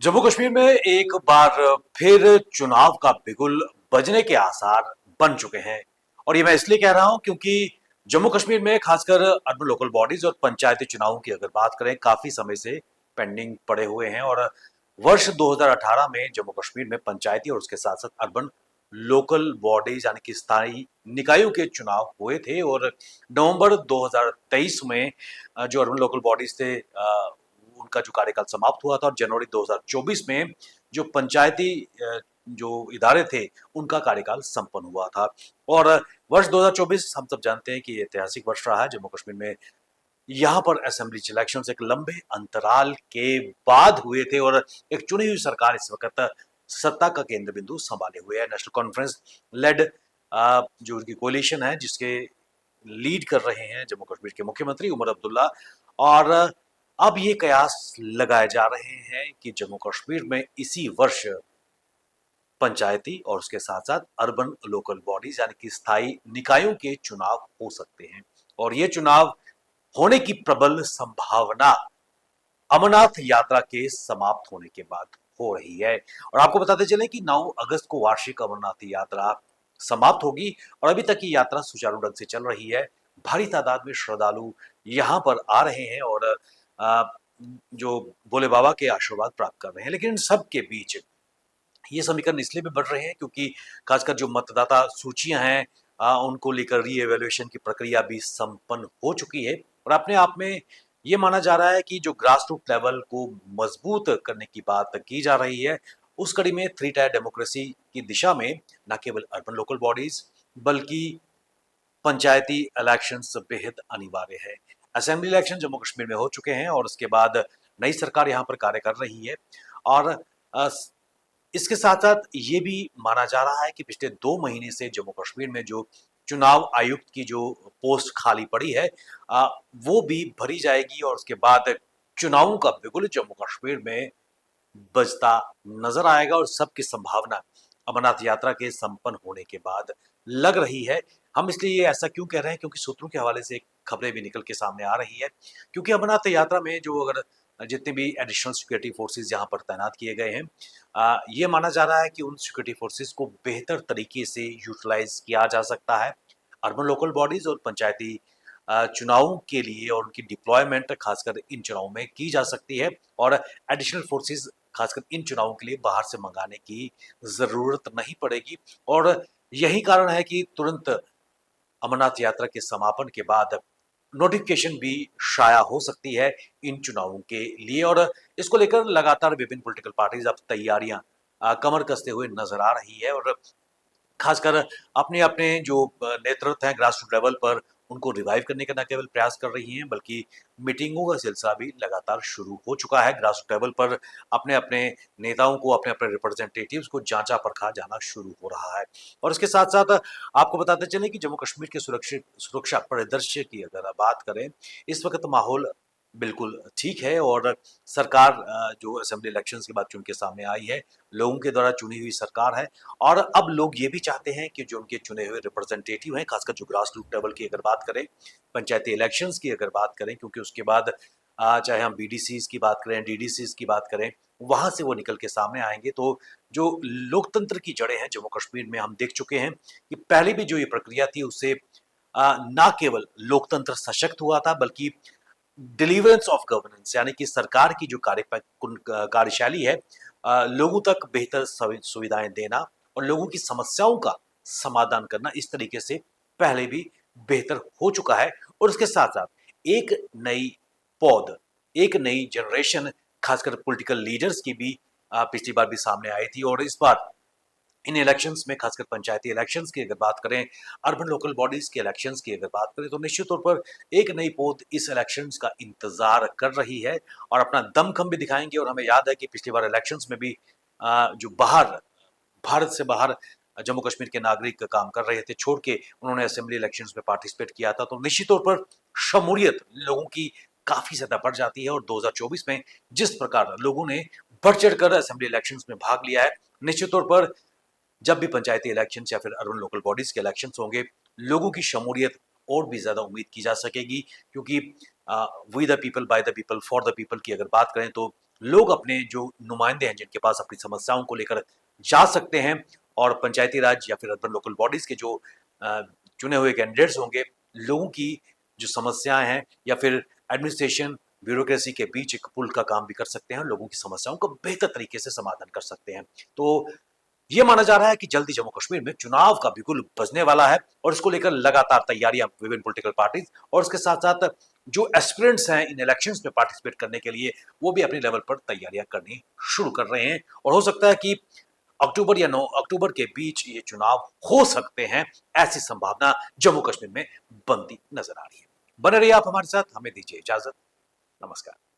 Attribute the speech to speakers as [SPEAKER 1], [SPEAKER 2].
[SPEAKER 1] जम्मू कश्मीर में एक बार फिर चुनाव का बिगुल बजने के आसार बन चुके हैं। और ये मैं इसलिए कह रहा हूं क्योंकि जम्मू कश्मीर में खासकर अर्बन लोकल बॉडीज और पंचायती चुनावों की अगर बात करें काफी समय से पेंडिंग पड़े हुए हैं। और वर्ष 2018 में जम्मू कश्मीर में पंचायती और उसके साथ साथ अर्बन लोकल बॉडीज यानी कि स्थायी निकायों के चुनाव हुए थे। और नवंबर 2023 में जो अर्बन लोकल बॉडीज थे उनका जो कार्यकाल समाप्त हुआ था और जनवरी 2024 में जो पंचायती जो इदारे थे उनका कार्यकाल संपन्न हुआ था। और वर्ष 2024 हम सब जानते हैं कि ये ऐतिहासिक वर्ष रहा है जम्मू कश्मीर में। यहाँ पर असेंबली इलेक्शन एक लंबे अंतराल के बाद हुए थे और एक चुनी हुई सरकार इस वक्त सत्ता का केंद्र बिंदु संभाले हुए है। नेशनल कॉन्फ्रेंस लेड जो उनकी कोलिशन है जिसके लीड कर रहे हैं जम्मू कश्मीर के मुख्यमंत्री उमर अब्दुल्ला। और अब ये कयास लगाए जा रहे हैं कि जम्मू कश्मीर में इसी वर्ष पंचायती और उसके साथ साथ अर्बन लोकल बॉडीज यानी कि स्थायी निकायों के चुनाव हो सकते हैं। और ये चुनाव होने की प्रबल संभावना अमरनाथ यात्रा के समाप्त होने के बाद हो रही है। और आपको बताते चले कि 9 अगस्त को वार्षिक अमरनाथ यात्रा समाप्त होगी और अभी तक ये यात्रा सुचारू ढंग से चल रही है। भारी तादाद में श्रद्धालु यहाँ पर आ रहे हैं और आ, जो भोले बाबा के आशीर्वाद प्राप्त कर रहे हैं। लेकिन इन सब के बीच ये समीकरण इसलिए भी बढ़ रहे हैं क्योंकि खासकर जो मतदाता सूचियां हैं उनको लेकर री एवेल्युएशन की प्रक्रिया भी संपन्न हो चुकी है। और अपने आप में ये माना जा रहा है कि जो ग्रास रूट लेवल को मजबूत करने की बात की जा रही है उस कड़ी में 3 टायर डेमोक्रेसी की दिशा में न केवल अर्बन लोकल बॉडीज बल्कि पंचायती इलेक्शंस बेहद अनिवार्य है। असेंबली इलेक्शन जम्मू कश्मीर में हो चुके हैं और उसके बाद नई सरकार यहाँ पर कार्य कर रही है। और इसके साथ साथ ये भी माना जा रहा है कि पिछले 2 महीने से जम्मू कश्मीर में जो चुनाव आयुक्त की जो पोस्ट खाली पड़ी है वो भी भरी जाएगी और उसके बाद चुनावों का बिगुल जम्मू कश्मीर में बजता नजर आएगा। और सबकी संभावना अमरनाथ यात्रा के संपन्न होने के बाद लग रही है। हम इसलिए ये ऐसा क्यों कह रहे हैं क्योंकि सूत्रों के हवाले से खबरें भी निकल के सामने आ रही है। क्योंकि अमरनाथ यात्रा में जो अगर जितने भी एडिशनल सिक्योरिटी फोर्सेस यहाँ पर तैनात किए गए हैं ये माना जा रहा है कि उन सिक्योरिटी फोर्सेस को बेहतर तरीके से यूटिलाइज किया जा सकता है अर्बन लोकल बॉडीज और पंचायती चुनावों के लिए। और उनकी डिप्लॉयमेंट खासकर इन चुनावों में की जा सकती है और एडिशनल फोर्सेस खासकर इन चुनावों के लिए बाहर से मंगाने की जरूरत नहीं पड़ेगी। और यही कारण है कि तुरंत अमरनाथ यात्रा के समापन के बाद नोटिफिकेशन भी शाया हो सकती है इन चुनावों के लिए। और इसको लेकर लगातार विभिन्न पॉलिटिकल पार्टीज अब तैयारियां कमर कसते हुए नजर आ रही है। और खासकर अपने अपने जो नेतृत्व हैं ग्रास रूट लेवल पर उनको रिवाइव करने का न केवल प्रयास कर रही हैं बल्कि मीटिंगों का सिलसिला भी लगातार शुरू हो चुका है। ग्रास रूट लेवल पर अपने अपने नेताओं को अपने अपने रिप्रेजेंटेटिव्स को जांचा परखा जाना शुरू हो रहा है। और इसके साथ साथ आपको बताते चले कि जम्मू कश्मीर के सुरक्षा परिदृश्य की अगर बात करें इस वक्त माहौल बिल्कुल ठीक है। और सरकार जो असेंबली इलेक्शंस के बाद चुन के सामने आई है लोगों के द्वारा चुनी हुई सरकार है। और अब लोग ये भी चाहते हैं कि जो उनके चुने हुए रिप्रेजेंटेटिव हैं खासकर जो ग्रास रूट लेवल की अगर बात करें पंचायती इलेक्शंस की अगर बात करें क्योंकि उसके बाद चाहे हम बीडीसीज की बात करें डीडीसीज की बात करें वहां से वो निकल के सामने आएंगे। तो जो लोकतंत्र की जड़ें हैं जम्मू कश्मीर में हम देख चुके हैं कि पहले भी जो ये प्रक्रिया थी उससे ना केवल लोकतंत्र सशक्त हुआ था बल्कि डिलीवरेंस ऑफ गवर्नेंस यानी कि सरकार की जो कार्यशैली है लोगों तक बेहतर सुविधाएं देना और लोगों की समस्याओं का समाधान करना इस तरीके से पहले भी बेहतर हो चुका है। और उसके साथ साथ एक नई पौध एक नई जनरेशन खासकर पॉलिटिकल लीडर्स की भी पिछली बार भी सामने आई थी। और इस बार इन इलेक्शंस में खासकर पंचायती इलेक्शंस की अगर बात करें अर्बन लोकल बॉडीज के इलेक्शंस की अगर बात करें तो निश्चित तौर पर एक नई पौध इस इलेक्शंस का इंतजार कर रही है और अपना दमखम भी दिखाएंगे। और हमें याद है कि पिछली बार इलेक्शंस में भी जो बाहर भारत से बाहर जम्मू कश्मीर के नागरिक काम कर रहे थे छोड़ के उन्होंने असेंबली इलेक्शंस में पार्टिसिपेट किया था। तो निश्चित तौर पर शमूलियत लोगों की काफी ज्यादा बढ़ जाती है। और 2024 में जिस प्रकार लोगों ने बढ़ चढ़कर असेंबली इलेक्शंस में भाग लिया है निश्चित तौर पर जब भी पंचायती इलेक्शन या फिर अर्बन लोकल बॉडीज के इलेक्शन होंगे लोगों की शमूलियत और भी ज्यादा उम्मीद की जा सकेगी। क्योंकि we the people by the people for the people की अगर बात करें तो लोग अपने जो नुमाइंदे हैं जिनके पास अपनी समस्याओं को लेकर जा सकते हैं और पंचायती राज या फिर अर्बन लोकल बॉडीज के जो अ, चुने हुए कैंडिडेट्स होंगे, लोगों की जो समस्याएं हैं या फिर एडमिनिस्ट्रेशन ब्यूरोक्रेसी के बीच एक पुल का काम भी कर सकते हैं, लोगों की समस्याओं का बेहतर तरीके से समाधान कर सकते हैं। तो ये माना जा रहा है कि जल्दी जम्मू कश्मीर में चुनाव का बिगुल बजने वाला है और इसको लेकर लगातार तैयारियां विभिन्न पॉलिटिकल पार्टीज और इसके साथ साथ जो एस्पिरेंट्स हैं इन इलेक्शंस में पार्टिसिपेट करने के लिए, वो भी अपने लेवल पर तैयारियां करनी शुरू कर रहे हैं और हो सकता है कि अक्टूबर या 9 अक्टूबर के बीच ये चुनाव हो सकते हैं, ऐसी संभावना जम्मू कश्मीर में बनती नजर आ रही है। बने रहिए आप हमारे साथ, हमें दीजिए इजाजत। नमस्कार।